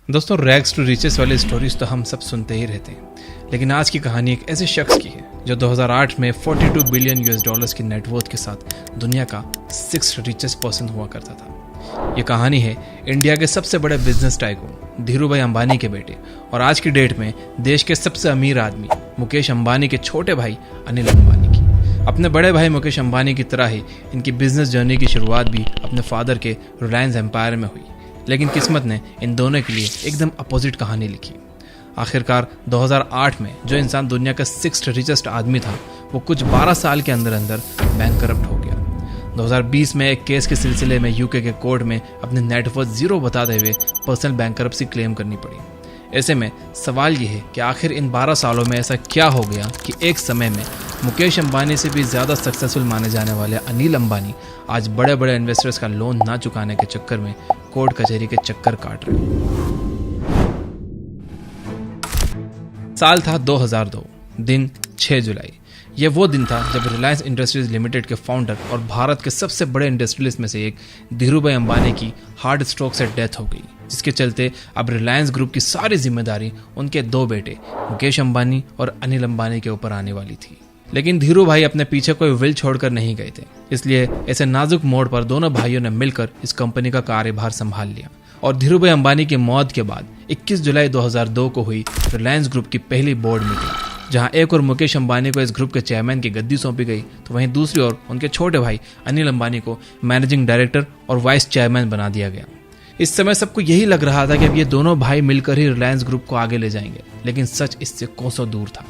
दोस्तों, rags to riches वाली stories तो हम सब सुनते ही रहते हैं, लेकिन आज की कहानी एक ऐसे शख्स की है जो 2008 में 42 बिलियन यूएस डॉलर्स की नेटवर्थ के साथ दुनिया का 6th रिचेस्ट पर्सन हुआ करता था। ये कहानी है इंडिया के सबसे बड़े बिजनेस टाइकून धीरूभाई अंबानी के बेटे और आज की डेट में देश के सबसे अमीर आदमी मुकेश अंबानी के छोटे भाई अनिल अंबानी की। अपने बड़े भाई मुकेश अंबानी की तरह ही इनकी बिजनेस जर्नी की शुरुआत भी अपने फादर के रिलायंस एम्पायर में हुई, लेकिन किस्मत ने इन दोनों के लिए एकदम अपोजिट कहानी लिखी। आखिरकार 2008 में जो इंसान दुनिया का 6th रिचेस्ट आदमी था, वो कुछ 12 साल के अंदर अंदर बैंकरप्ट हो गया। 2020 में एक केस के सिलसिले में यूके के कोर्ट में अपने नेटवर्थ जीरो बताते हुए पर्सनल बैंकरप्सी क्लेम करनी पड़ी। ऐसे में सवाल ये है कि आखिर इन 12 सालों में ऐसा क्या हो गया कि एक समय में मुकेश अंबानी से भी ज़्यादा सक्सेसफुल माने जाने वाले अनिल अंबानी आज बड़े बड़े इन्वेस्टर्स का लोन ना चुकाने के चक्कर में कोर्ट कचहरी के चक्कर काट रहे हैं। साल था 2002, दिन 6 जुलाई। यह वो दिन था जब रिलायंस इंडस्ट्रीज लिमिटेड के फाउंडर और भारत के सबसे बड़े इंडस्ट्रियलिस्ट में से एक धीरूभाई अंबानी की हार्ट स्ट्रोक से डेथ हो गई, जिसके चलते अब रिलायंस ग्रुप की सारी जिम्मेदारी उनके दो बेटे मुकेश अंबानी और अनिल अंबानी के ऊपर आने वाली थी। लेकिन धीरू भाई अपने पीछे कोई विल छोड़कर नहीं गए थे, इसलिए ऐसे नाजुक मोड़ पर दोनों भाइयों ने मिलकर इस कंपनी का कार्यभार संभाल लिया। और धीरूभाई अंबानी की मौत के बाद 21 जुलाई 2002 को हुई रिलायंस ग्रुप की पहली बोर्ड मीटिंग, जहां एक और मुकेश अंबानी को इस ग्रुप के चेयरमैन की गद्दी सौंपी गई, तो वहीं दूसरी ओर उनके छोटे भाई अनिल अंबानी को मैनेजिंग डायरेक्टर और वाइस चेयरमैन बना दिया गया। इस समय सबको यही लग रहा था कि अब ये दोनों भाई मिलकर ही रिलायंस ग्रुप को आगे ले जाएंगे, लेकिन सच इससे कोसों दूर था।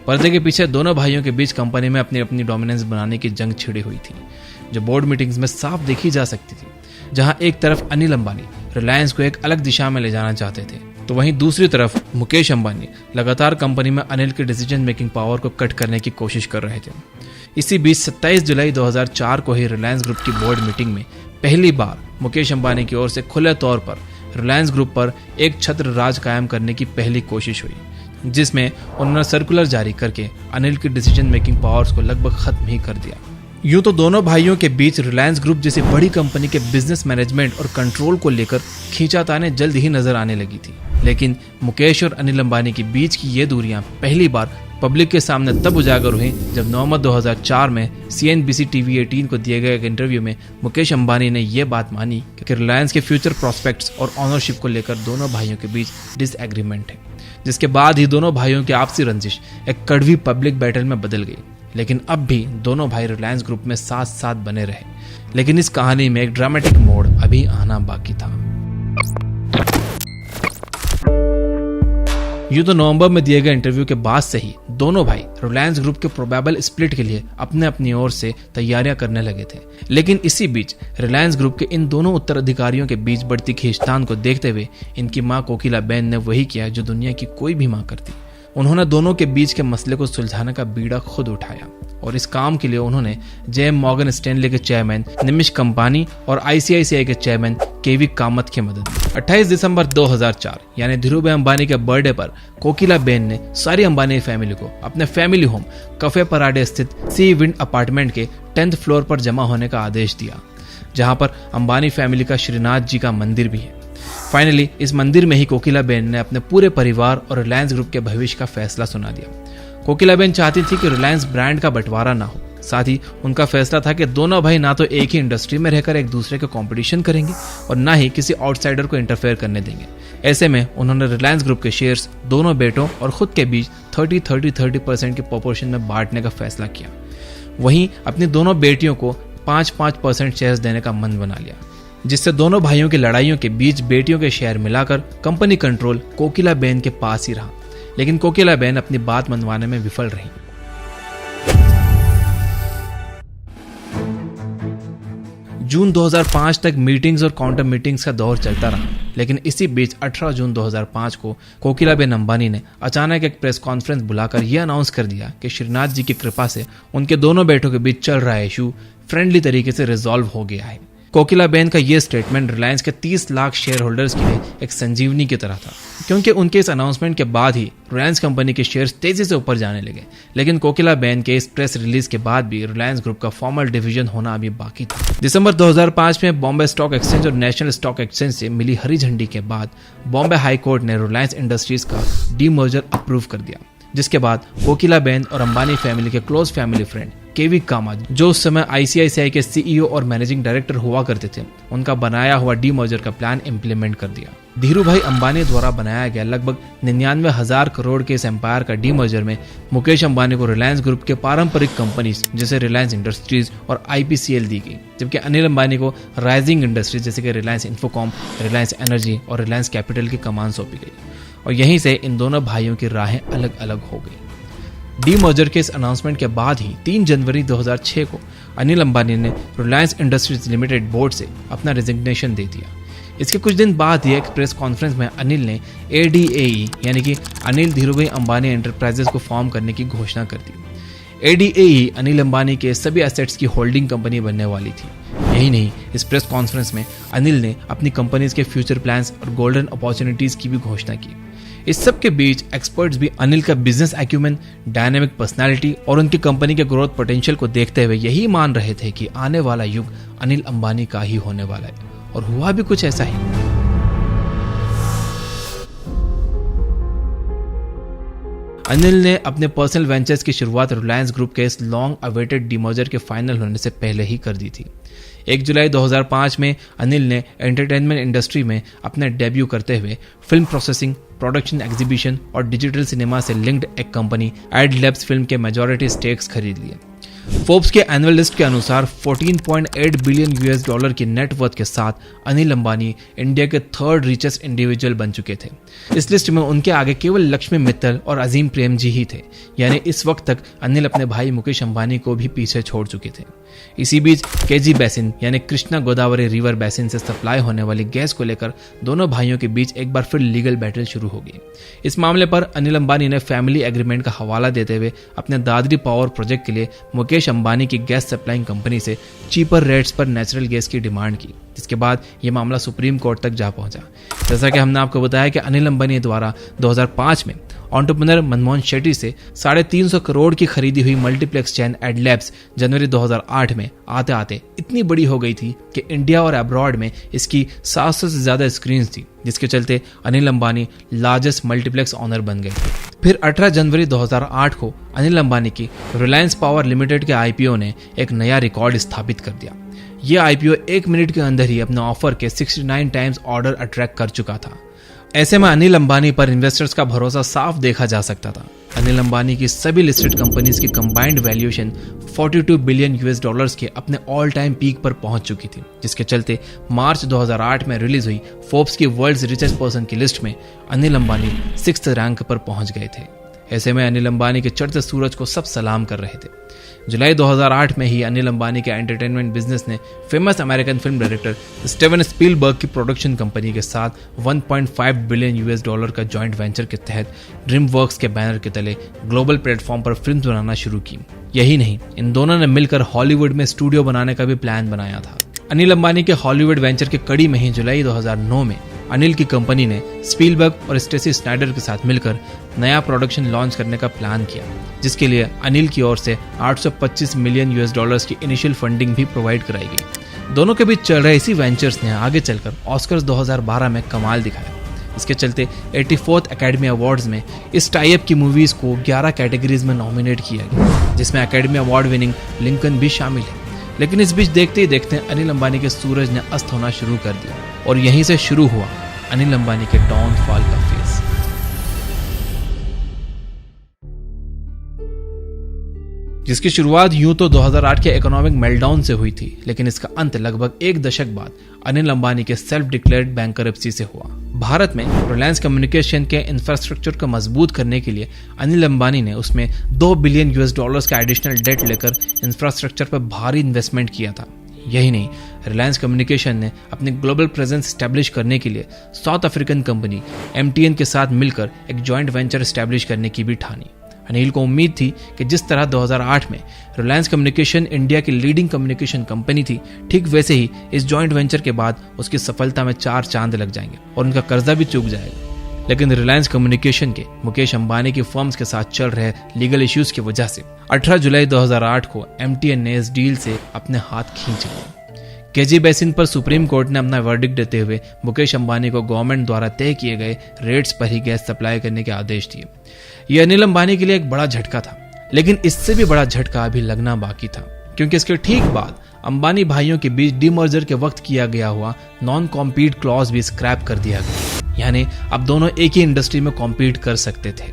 पर्दे के पीछे दोनों भाइयों के बीच कंपनी में अपनी अपनी डोमिनेंस बनाने की जंग छिड़ी हुई थी, जो बोर्ड मीटिंग्स में साफ देखी जा सकती थी। जहां एक तरफ अनिल अंबानी रिलायंस को एक अलग दिशा में ले जाना चाहते थे, तो वहीं दूसरी तरफ मुकेश अंबानी लगातार कंपनी में अनिल के डिसीजन मेकिंग पावर को कट करने की कोशिश कर रहे थे। इसी बीच 27 जुलाई 2004 को ही रिलायंस ग्रुप की बोर्ड मीटिंग में पहली बार मुकेश अंबानी की ओर से खुले तौर पर रिलायंस ग्रुप पर एक छत्र राज कायम करने की पहली कोशिश हुई, जिसमें उन्होंने सर्कुलर जारी करके अनिल की डिसीजन मेकिंग पावर्स को लगभग खत्म ही कर दिया। यूं तो दोनों भाइयों के बीच रिलायंस ग्रुप जैसी बड़ी कंपनी के बिजनेस मैनेजमेंट और कंट्रोल को लेकर खींचाताने जल्द ही नजर आने लगी थी, लेकिन मुकेश और अनिल अंबानी के बीच की ये दूरियां पहली बार पब्लिक के सामने तब उजागर हुई जब नवंबर 2004 में CNBC TV 18 को दिए गए एक इंटरव्यू में मुकेश अंबानी ने यह बात मानी कि रिलायंस के फ्यूचर प्रोस्पेक्ट्स और ऑनरशिप को लेकर दोनों भाइयों के बीच डिसएग्रीमेंट है, जिसके बाद ही दोनों भाइयों की आपसी रंजिश एक कड़वी पब्लिक बैटल में बदल गई। लेकिन अब भी दोनों भाई रिलायंस ग्रुप में साथ साथ बने रहे, लेकिन इस कहानी में एक ड्रामेटिक मोड़ अभी आना बाकी था। यूं तो नवंबर में दिए गए इंटरव्यू के बाद से ही दोनों भाई रिलायंस ग्रुप के प्रोबेबल स्प्लिट के लिए अपने अपनी ओर से तैयारियां करने लगे थे, लेकिन इसी बीच रिलायंस ग्रुप के इन दोनों उत्तराधिकारियों के बीच बढ़ती खींचतान को देखते हुए इनकी मां कोकिला बेन ने वही किया जो दुनिया की कोई भी मां करती। उन्होंने दोनों के बीच के मसले को सुलझाने का बीड़ा खुद उठाया और इस काम के लिए उन्होंने JM मॉर्गन स्टैनली के चेयरमैन निमिश कंपानी और ICICI के चेयरमैन KV कामत की मदद ली। 28 दिसंबर 2004 यानी धीरूभाई अंबानी के बर्थडे पर कोकिला बेन ने सारी अंबानी फैमिली को अपने फैमिली होम कफे पराडे स्थित सी विंड अपार्टमेंट के 10th फ्लोर पर जमा होने का आदेश दिया, जहां पर अंबानी फैमिली का श्रीनाथ जी का मंदिर भी है। फाइनली इस मंदिर में ही कोकिला बेन ने अपने पूरे परिवार और रिलायंस ग्रुप के भविष्य का फैसला सुना दिया। कोकिला बेन चाहती थी कि रिलायंस ब्रांड का बंटवारा ना हो, साथ ही उनका फैसला था कि दोनों भाई ना तो एक ही इंडस्ट्री में रहकर एक दूसरे के कंपटीशन करेंगे और ना ही किसी आउटसाइडर को इंटरफेयर करने देंगे। ऐसे में उन्होंने रिलायंस ग्रुप के शेयर्स दोनों बेटों और खुद के बीच 30% के प्रोपोर्शन में बांटने का फैसला किया। वहीं अपनी दोनों बेटियों को 5% शेयर्स देने का मन बना लिया, जिससे दोनों भाइयों की लड़ाइयों के बीच बेटियों के शेयर मिलाकर कंपनी कंट्रोल कोकिला बेन के पास ही रहा, लेकिन कोकिला बेन अपनी बात मनवाने में विफल रही। जून 2005 तक मीटिंग्स और काउंटर मीटिंग्स का दौर चलता रहा, लेकिन इसी बीच 18 जून 2005 को कोकिला बेन अंबानी ने अचानक एक प्रेस कॉन्फ्रेंस बुलाकर यह अनाउंस कर दिया कि श्रीनाथ जी की कृपा से उनके दोनों बेटों के बीच चल रहा इशू फ्रेंडली तरीके से रिजॉल्व हो गया है। कोकिलाबेन का ये स्टेटमेंट रिलायंस के 30 लाख शेयर होल्डर्स के लिए एक संजीवनी की तरह था, क्योंकि उनके इस अनाउंसमेंट के बाद ही रिलायंस कंपनी के शेयर्स तेजी से ऊपर जाने लगे। लेकिन कोकिलाबेन के इस प्रेस रिलीज के बाद भी रिलायंस ग्रुप का फॉर्मल डिवीजन होना अभी बाकी था। दिसंबर 2005 में बॉम्बे स्टॉक एक्सचेंज और नेशनल स्टॉक एक्सचेंज से मिली हरी झंडी के बाद बॉम्बे हाई कोर्ट ने रिलायंस इंडस्ट्रीज का डीमर्जर अप्रूव कर दिया, जिसके बाद कोकिलाबेन और अंबानी फैमिली के क्लोज फैमिली फ्रेंड केवी कामा, जो उस समय आईसीआईसीआई के सीईओ और मैनेजिंग डायरेक्टर हुआ करते थे, उनका बनाया हुआ डीमर्जर का प्लान इंप्लीमेंट कर दिया। धीरू भाई अंबानी द्वारा बनाया गया लगभग 99,000 करोड़ के इस एम्पायर का डीमर्जर में मुकेश अंबानी को रिलायंस ग्रुप के पारंपरिक कंपनीज जैसे रिलायंस इंडस्ट्रीज और आईपीसीएल दी गई, जबकि अनिल अंबानी को राइजिंग इंडस्ट्रीज जैसे कि रिलायंस इन्फोकॉम, रिलायंस एनर्जी और रिलायंस कैपिटल की कमान सौंपी गई। और यहीं से इन दोनों भाइयों की राहें अलग अलग हो गई। डीमर्जर के इस अनाउंसमेंट के बाद ही 3 जनवरी 2006 को अनिल अंबानी ने रिलायंस इंडस्ट्रीज लिमिटेड बोर्ड से अपना रेजिग्नेशन दे दिया। इसके कुछ दिन बाद ही एक प्रेस कॉन्फ्रेंस में अनिल ने ADAE यानी कि अनिल धीरूभाई अंबानी एंटरप्राइजेस को फॉर्म करने की घोषणा कर दी। ADAE अनिल अंबानी के सभी एसेट्स की होल्डिंग कंपनी बनने वाली थी। यही नहीं, इस प्रेस कॉन्फ्रेंस में अनिल ने अपनी कंपनीज के फ्यूचर प्लान्स और गोल्डन अपॉर्चुनिटीज की भी घोषणा की। इस सब के बीच एक्सपर्ट्स भी अनिल का बिजनेस एक्यूमेन, डायनेमिक पर्सनालिटी और उनकी कंपनी के ग्रोथ पोटेंशियल को देखते हुए यही मान रहे थे कि आने वाला युग अनिल अंबानी का ही होने वाला है, और हुआ भी कुछ ऐसा ही। अनिल ने अपने पर्सनल वेंचर्स की शुरुआत रिलायंस ग्रुप के इस लॉन्ग अवेटेड डीमर्जर के फाइनल होने से पहले ही कर दी थी। 1 जुलाई 2005 में अनिल ने एंटरटेनमेंट इंडस्ट्री में अपने डेब्यू करते हुए फिल्म प्रोसेसिंग, प्रोडक्शन, एग्जीबिशन और डिजिटल सिनेमा से लिंक्ड एक कंपनी एड लैब्स फिल्म के मेजॉरिटी स्टेक्स खरीद लिए। फोर्ब्स के एनुअल लिस्ट के अनुसार 14.8 बिलियन US डॉलर की नेटवर्थ के साथ अनिल अंबानी इंडिया के 3rd रिचेस्ट इंडिविजुअल बन चुके थे। इस लिस्ट में उनके आगे केवल लक्ष्मी मित्तल और अजीम प्रेमजी ही थे, यानी इस वक्त तक अनिल अपने भाई मुकेश अंबानी को भी पीछे छोड़ चुके थे। इसी बीच केजी बेसिन यानी कृष्णा गोदावरी रिवर बेसिन से सप्लाई होने वाली गैस को लेकर दोनों भाइयों के बीच एक बार फिर लीगल बैटल शुरू हो गई। इस मामले पर अनिल अंबानी ने फैमिली एग्रीमेंट का हवाला देते हुए अपने दादरी पावर प्रोजेक्ट के लिए मुकेश अंबानी की गैस सप्लाइंग कंपनी से चीपर रेट्स पर नेचुरल गैस की डिमांड की, जिसके बाद यह मामला सुप्रीम कोर्ट तक जा पहुंचा। जैसा कि हमने आपको बताया कि अनिल अंबानी द्वारा 2005 में एंटरप्रेन्योर मनमोहन शेट्टी से 350 करोड़ की खरीदी हुई मल्टीप्लेक्स चैन एड लैब्स जनवरी 2008 में आते आते इतनी बड़ी हो गई थी कि इंडिया और अब्रॉड में इसकी 700 से ज्यादा स्क्रीन थी, जिसके चलते Anil Ambani largest multiplex owner बन गए। फिर 18 जनवरी 2008 को अनिल अंबानी की रिलायंस पावर लिमिटेड के IPO ने एक नया रिकॉर्ड स्थापित कर दिया। यह IPO 1 मिनट के अंदर ही अपने ऑफर के 69 टाइम्स ऑर्डर अट्रैक्ट कर चुका था। ऐसे में अनिल अंबानी पर इन्वेस्टर्स का भरोसा साफ देखा जा सकता था। अनिल अंबानी की सभी लिस्टेड कंपनीज की combined valuation 42 billion US dollars के अपने ऑल टाइम पीक पर पहुंच चुकी थी, जिसके चलते मार्च 2008 में रिलीज हुई फोर्ब्स की वर्ल्ड्स रिचेस्ट पर्सन की लिस्ट में अनिल अंबानी 6th रैंक पर पहुंच गए थे। ऐसे में अनिल अंबानी के चढ़ते सूरज को सब सलाम कर रहे थे। जुलाई 2008 में ही अनिल अंबानी के एंटरटेनमेंट बिजनेस ने famous American film director Steven Spielberg की प्रोडक्शन कंपनी के साथ 1.5 बिलियन US डॉलर का जॉइंट वेंचर के तहत ड्रीमवर्क्स के बैनर के तले ग्लोबल प्लेटफॉर्म पर फिल्म बनाना शुरू की। यही नहीं, इन दोनों ने मिलकर हॉलीवुड में स्टूडियो बनाने का भी प्लान बनाया था। अनिल अंबानी के हॉलीवुड वेंचर के कड़ी में ही जुलाई 2009 में अनिल की कंपनी ने स्पीलबर्ग और स्टेसी स्नाइडर के साथ मिलकर नया प्रोडक्शन लॉन्च करने का प्लान किया, जिसके लिए अनिल की ओर से 825 मिलियन US डॉलर्स की इनिशियल फंडिंग भी प्रोवाइड कराई गई। दोनों के बीच चल रहे इसी वेंचर्स ने आगे चलकर ऑस्कर्स 2012 में कमाल दिखाया। इसके चलते 84th एकेडमी अवार्ड्स में इस टाइप की मूवीज को 11 कैटेगरीज में नॉमिनेट किया गया, जिसमें एकेडमी अवार्ड विनिंग लिंकन भी शामिल है। लेकिन इस बीच देखते ही देखते अनिल अंबानी के सूरज ने अस्त होना शुरू कर दिया, और यहीं से शुरू हुआ अनिल अंबानी के डाउनफॉल का फेज। जिसकी शुरुआत यूं तो 2008 के इकोनॉमिक मेल्टडाउन से हुई थी, लेकिन इसका अंत लगभग 1 दशक बाद अनिल अंबानी के सेल्फ डिक्लेयर्ड बैंकरप्सी से हुआ। भारत में रिलायंस कम्युनिकेशन के इंफ्रास्ट्रक्चर को मजबूत करने के लिए अनिल अंबानी ने उसमें 2 बिलियन US डॉलर्स का एडिशनल डेट लेकर इंफ्रास्ट्रक्चर पर भारी इन्वेस्टमेंट किया था। यही नहीं, रिलायंस कम्युनिकेशन ने अपनी ग्लोबल प्रेजेंस स्टैब्लिश करने के लिए साउथ अफ्रीकन कंपनी MTN के साथ मिलकर एक जॉइंट वेंचर स्टैब्लिश करने की भी ठानी। अनिल को उम्मीद थी कि जिस तरह 2008 में रिलायंस कम्युनिकेशन इंडिया की लीडिंग कम्युनिकेशन कंपनी थी, ठीक वैसे ही इस जॉइंट वेंचर के बाद उसकी सफलता में 4 चांद लग जाएंगे और उनका कर्जा भी चूक जाएगा। लेकिन रिलायंस कम्युनिकेशन के मुकेश अंबानी की फर्म्स के साथ चल रहे लीगल इश्यूज की वजह से 18 जुलाई 2008 को MTN ने इस डील से अपने हाथ खींच लिए। केजी बेसिन पर सुप्रीम कोर्ट ने अपना वर्डिक्ट देते हुए मुकेश अंबानी को गवर्नमेंट द्वारा तय किए गए रेट्स पर ही गैस सप्लाई करने के आदेश दिए। यह अनिल अंबानी के लिए एक बड़ा झटका था, लेकिन इससे भी बड़ा झटका अभी लगना बाकी था, क्योंकि इसके ठीक बाद अंबानी भाइयों के बीच डीमर्जर के वक्त किया गया हुआ नॉन कॉम्पीट क्लॉज भी स्क्रैप कर दिया गया। यानी अब दोनों एक ही इंडस्ट्री में कॉम्पीट कर सकते थे।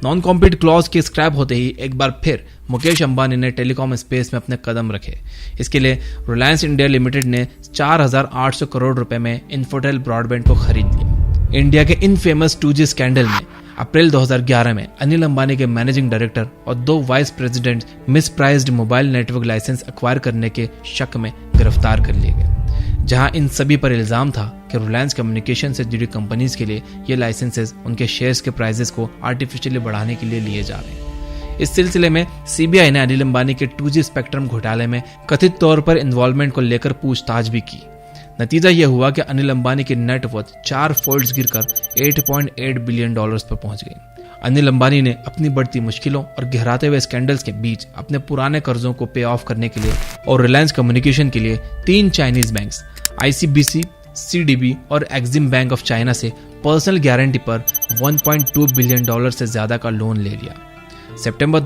नॉन कॉम्पीट क्लॉज के स्क्रैप होते ही एक बार फिर मुकेश अंबानी ने टेलीकॉम स्पेस में अपने कदम रखे। इसके लिए रिलायंस इंडिया लिमिटेड ने 4,800 करोड़ रुपए में इन्फोटेल ब्रॉडबैंड को खरीद लिया। इंडिया के इनफेमस 2G स्कैंडल में अप्रैल 2011 में अनिल अंबानी के मैनेजिंग डायरेक्टर और 2 vice president mispriced mobile network licence acquire करने के शक में गिरफ्तार कर लिए गए, जहां इन सभी पर इल्जाम था कि रिलायंस कम्युनिकेशन से जुड़ी कंपनीज के लिए ये लाइसेंसेस उनके शेयर्स के प्राइसेस को आर्टिफिशियली बढ़ाने के लिए लिए जा रहे हैं। इस सिलसिले में सीबीआई ने अनिल अंबानी के 2G स्पेक्ट्रम घोटाले में कथित तौर पर इन्वॉल्वमेंट को लेकर पूछताछ भी की। नतीजा यह हुआ कि अनिल अंबानी की नेटवर्थ 4 फोल्ड्स गिरकर $8.8 बिलियन पर पहुंच गई। अनिल अंबानी ने अपनी बढ़ती मुश्किलों और गहराते हुए स्कैंडल्स के बीच अपने पुराने कर्जों को पे ऑफ करने के लिए और रिलायंस कम्युनिकेशन के लिए 3 चाइनीज बैंक्स ICBC, CDB और एक्सिम बैंक ऑफ चाइना से पर्सनल गारंटी पर $1.2 बिलियन से ज्यादा का लोन ले लिया। सितंबर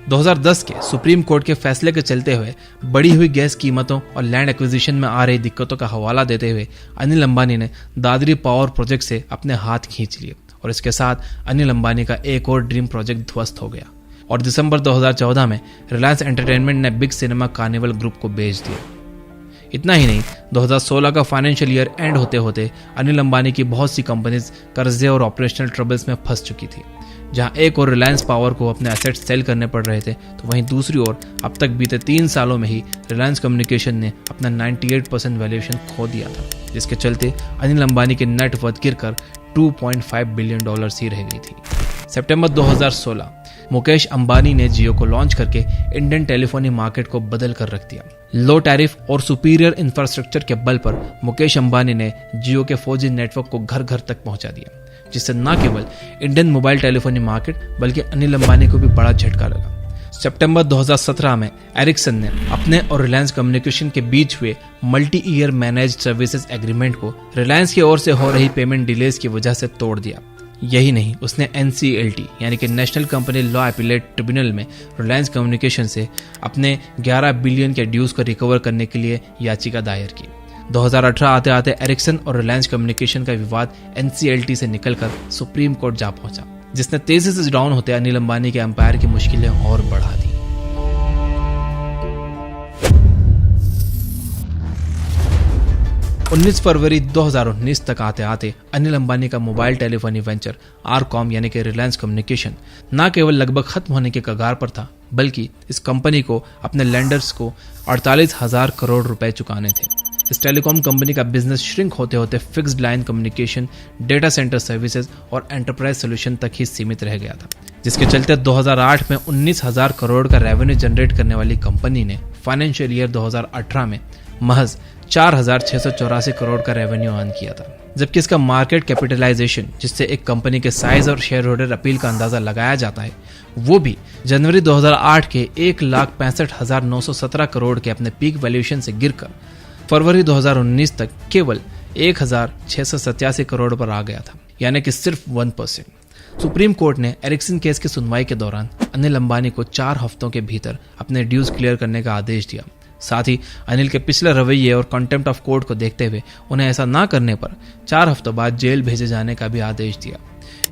2010 के सुप्रीम कोर्ट के फैसले के चलते हुए बढ़ी हुई गैस कीमतों और लैंड एक्विजिशन में आ रही दिक्कतों का हवाला देते हुए अनिल अंबानी ने दादरी पावर प्रोजेक्ट से अपने हाथ खींच लिए और इसके साथ अनिल अंबानी का एक और ड्रीम प्रोजेक्ट ध्वस्त हो गया और दिसंबर 2014 में रिलायंस एंटरटेनमेंट ने बिग सिनेमा कार्निवल ग्रुप को बेच दिया। इतना ही नहीं, 2016 का फाइनेंशियल ईयर एंड होते होते अनिल अंबानी की बहुत सी कंपनीज कर्जे और ऑपरेशनल ट्रबल्स में फंस चुकी थी। जहां एक और रिलायंस पावर को अपने एसेट्स सेल करने पड़ रहे थे, तो वहीं दूसरी ओर अब तक बीते 3 सालों में ही रिलायंस कम्युनिकेशन ने अपना 98% वैल्यूएशन खो दिया था, जिसके चलते अनिल अंबानी की नेटवर्थ गिरकर $2.5 बिलियन ही रह गई थी। सितंबर 2016 मुकेश अंबानी ने जियो को लॉन्च करके इंडियन टेलीफोनी मार्केट को बदल कर रख दिया। लो टैरिफ और सुपीरियर इंफ्रास्ट्रक्चर के बल पर मुकेश अंबानी ने जियो के 4G नेटवर्क को घर घर तक पहुंचा दिया, जिससे न केवल इंडियन मोबाइल टेलीफोनी मार्केट बल्कि अनिल अंबानी को भी बड़ा झटका लगा। सितंबर 2017 में एरिक्सन ने अपने और रिलायंस कम्युनिकेशन के बीच हुए multi year managed services agreement को रिलायंस की ओर से हो रही पेमेंट डिलेज की वजह से तोड़ दिया। यही नहीं, उसने NCLT यानी कि national company law appellate tribunal में रिलायंस कम्युनिकेशन से अपने 11 बिलियन के ड्यूज को रिकवर करने के लिए याचिका दायर की। 2018 आते आते एरिक्सन और रिलायंस कम्युनिकेशन का विवाद NCLT से निकलकर सुप्रीम कोर्ट जा पहुंचा, जिसने तेजी से डाउन होते अनिल अंबानी के एम्पायर की मुश्किलें और बढ़ा दी। फरवरी 2019 तक आते आते अनिल अंबानी का मोबाइल टेलीफोनी वेंचर आरकॉम यानी कि रिलायंस कम्युनिकेशन न केवल लगभग खत्म होने के कगार पर था, बल्कि इस कंपनी को अपने लेंडर्स को 48,000 करोड़ रुपए चुकाने थे। इस टेलीकॉम कंपनी का बिजनेस श्रिंक होते होते fixed line communication, data centre services और एंटरप्राइज सोल्यूशन तक ही सीमित रह गया था, जिसके चलते 2008 में 19,000 करोड़ का रेवेन्यू जनरेट करने वाली कंपनी ने फाइनेंशियल ईयर 2018 में महज 4,684 करोड़ का रेवेन्यू अर्न किया था। जबकि इसका मार्केट कैपिटलाइजेशन, जिससे एक कंपनी के साइज और शेयर होल्डर अपील का अंदाजा लगाया जाता है, वो भी जनवरी 2008 के 1,65,917 करोड़ के अपने पीक वैल्यूएशन से गिरकर फरवरी 2019 तक केवल 1,687 करोड़ पर आ गया था, यानी कि सिर्फ 1%। सुप्रीम कोर्ट ने एरिक्सन केस की सुनवाई के दौरान अनिल अंबानी को 4 हफ्तों के भीतर अपने ड्यूज क्लियर करने का आदेश दिया। साथ ही अनिल के पिछले रवैये और कंटेम्प्ट ऑफ कोर्ट को देखते हुए उन्हें ऐसा ना करने पर 4 हफ्तों बाद जेल भेजे जाने का भी आदेश दिया।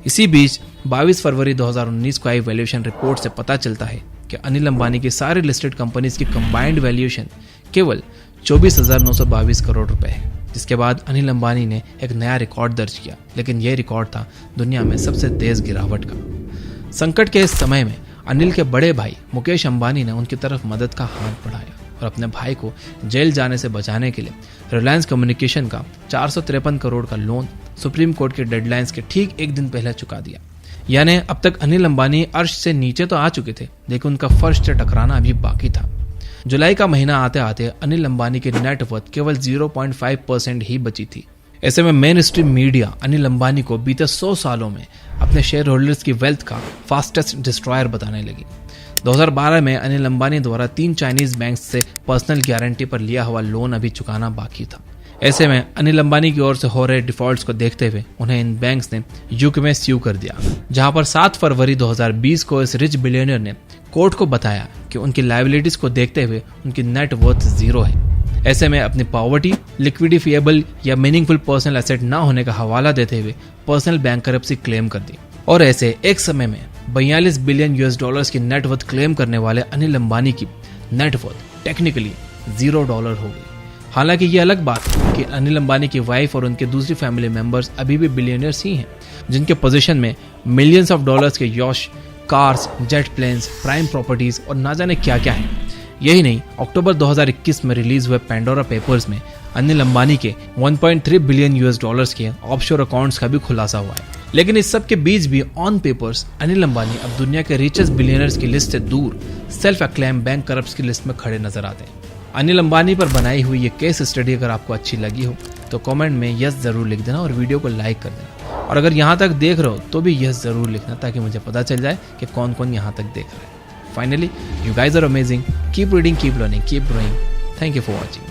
इसी बीच 22 फरवरी 2019 को आई वैल्यूएशन रिपोर्ट से पता चलता है कि अनिल अंबानी की सारी लिस्टेड कंपनीज की कंबाइंड वैल्यूएशन केवल 24,922 करोड़ रुपए है, जिसके बाद अनिल अंबानी ने एक नया रिकॉर्ड दर्ज किया, लेकिन यह रिकॉर्ड था दुनिया में सबसे तेज गिरावट का। संकट के इस समय में अनिल के बड़े भाई मुकेश अंबानी ने उनकी तरफ मदद का हाथ बढ़ाया और अपने भाई को जेल जाने से बचाने के लिए रिलायंस कम्युनिकेशन का 453 करोड़ का लोन सुप्रीम कोर्ट के डेडलाइंस के ठीक एक दिन पहले चुका दिया। यानी अब तक अनिल अंबानी अर्श से नीचे तो आ चुके थे, लेकिन उनका फर्श से टकराना अभी बाकी था। जुलाई का महीना आते आते अनिल अंबानी की नेटवर्थ केवल 0.5% ही बची थी। ऐसे में main stream media Anil Ambani को बीते 100 सालों में अपने शेयर होल्डर्स की वेल्थ का फास्टेस्ट डिस्ट्रॉयर बताने लगी। 2012 में अनिल अंबानी द्वारा 3 चाइनीज बैंक से पर्सनल गारंटी पर लिया हुआ लोन अभी चुकाना बाकी था। ऐसे में अनिल अंबानी की ओर से हो रहे डिफॉल्ट्स को देखते हुए उन्हें इन बैंक्स ने यूके में स्यू कर दिया, जहां पर 7 फरवरी 2020 को इस रिच बिलियनियर ने कोर्ट को बताया कि उनकी लायबिलिटीज को देखते हुए उनकी नेट वर्थ 0 है। ऐसे में अपनी पॉवर्टी, लिक्विडिफिएबल या मीनिंगफुल पर्सनल एसेट न होने का हवाला देते हुए पर्सनल बैंकरप्सी क्लेम कर दी। और ऐसे एक समय में 42 बिलियन US की नेटवर्थ क्लेम करने वाले अनिल अंबानी की नेटवर्थ टेक्निकली $0 हो गई। हालांकि ये अलग बात है कि अनिल अंबानी की वाइफ और उनके दूसरी फैमिली मेंबर्स अभी भी बिलियनियर्स ही हैं, जिनके पोजीशन में मिलियंस ऑफ डॉलर्स के यॉश, cars, jet planes, prime properties और ना जाने क्या क्या है। यही नहीं, अक्टूबर 2021 में रिलीज हुए पेंडोरा पेपर्स में अनिल अंबानी के 1.3 बिलियन US के ऑफशोर अकाउंट्स का भी खुलासा हुआ है। लेकिन इस सब के बीच भी ऑन पेपर्स अनिल अंबानी अब दुनिया के रिचेस्ट बिलियनर्स की लिस्ट से दूर सेल्फ अक्लेम बैंक करप्ट्स की लिस्ट में खड़े नजर आते हैं। अनिल अंबानी पर बनाई हुई ये केस स्टडी अगर आपको अच्छी लगी हो तो कमेंट में यस जरूर लिख देना और वीडियो को लाइक कर देना। और अगर यहाँ तक देख रहे हो तो भी यस जरूर लिखना, ताकि मुझे पता चल जाए कि कौन कौन यहाँ तक देख रहा है। Finally, you guys are amazing, keep reading, keep learning, keep growing. Thank you for watching.